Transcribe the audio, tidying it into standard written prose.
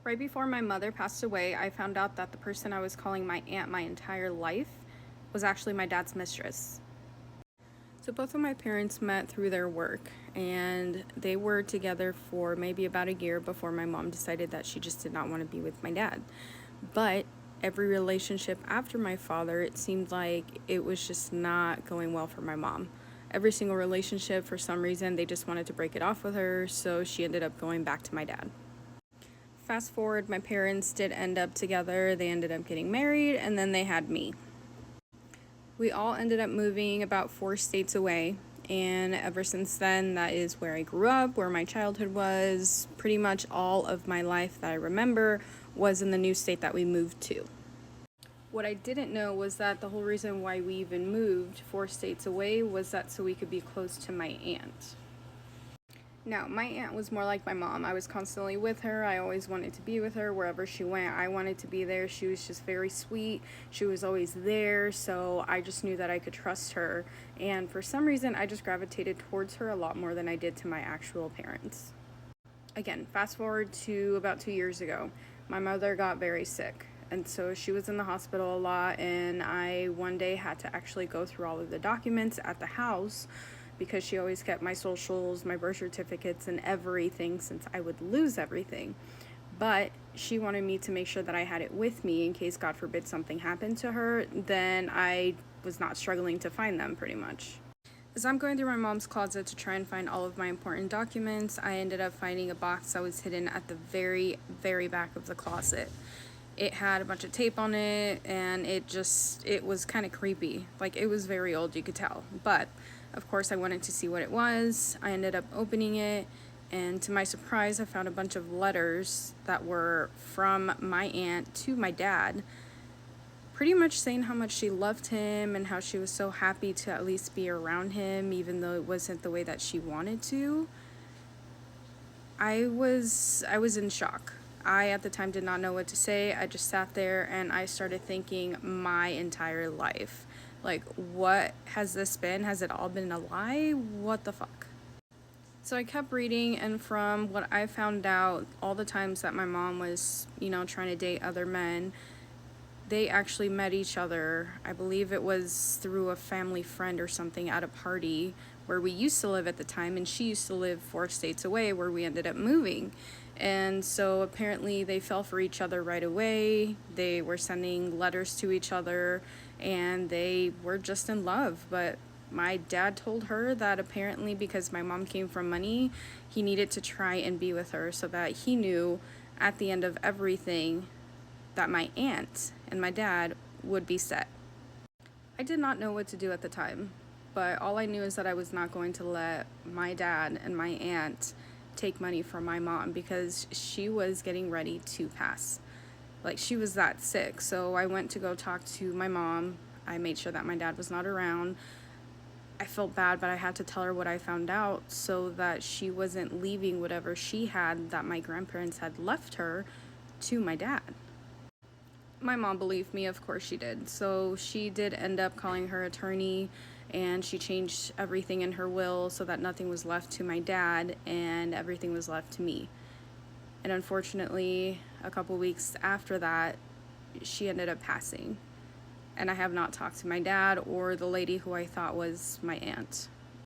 Right before my mother passed away, I found out that the person I was calling my aunt my entire life was actually my dad's mistress. So both of my parents met through their work, and they were together for maybe about a year before my mom decided that she just did not want to be with my dad. But every relationship after my father, it seemed like it was just not going well for my mom. Every single relationship, for some reason, they just wanted to break it off with her, so she ended up going back to my dad. Fast forward, my parents did end up together. They ended up getting married, and then they had me. We all ended up moving about 4 states away, and ever since then, that is where I grew up, where my childhood was. Pretty much all of my life that I remember was in the new state that we moved to. What I didn't know was that the whole reason why we even moved 4 states away was that so we could be close to my aunt. Now, my aunt was more like my mom. I was constantly with her. I always wanted to be with her. Wherever she went, I wanted to be there. She was just very sweet. She was always there, so I just knew that I could trust her. And for some reason, I just gravitated towards her a lot more than I did to my actual parents. Again, fast forward to about 2 years ago. My mother got very sick, and so she was in the hospital a lot, and I one day had to actually go through all of the documents at the house because she always kept my socials, my birth certificates, and everything since I would lose everything. But she wanted me to make sure that I had it with me in case, God forbid, something happened to her, then I was not struggling to find them pretty much. As I'm going through my mom's closet to try and find all of my important documents, I ended up finding a box that was hidden at the very, very back of the closet. It had a bunch of tape on it, and it was kind of creepy. Like, it was very old, you could tell. But, of course, I wanted to see what it was. I ended up opening it, and to my surprise, I found a bunch of letters that were from my aunt to my dad, pretty much saying how much she loved him and how she was so happy to at least be around him, even though it wasn't the way that she wanted to. I was in shock. I, at the time, did not know what to say. I just sat there and I started thinking my entire life. Like, what has this been? Has it all been a lie? What the fuck? So I kept reading, and from what I found out, all the times that my mom was, trying to date other men, they actually met each other. I believe it was through a family friend or something at a party where we used to live at the time, and she used to live 4 states away where we ended up moving. And so apparently they fell for each other right away. They were sending letters to each other, and they were just in love. But my dad told her that apparently because my mom came from money, he needed to try and be with her so that he knew at the end of everything that my aunt and my dad would be set. I did not know what to do at the time, but all I knew is that I was not going to let my dad and my aunt take money from my mom because she was getting ready to pass. Like, she was that sick. So I went to go talk to my mom. I made sure that my dad was not around. I felt bad, but I had to tell her what I found out so that she wasn't leaving whatever she had that my grandparents had left her to my dad. My mom believed me, of course she did. So she did end up calling her attorney, and she changed everything in her will so that nothing was left to my dad and everything was left to me. And unfortunately, a couple weeks after that, she ended up passing. And I have not talked to my dad or the lady who I thought was my aunt.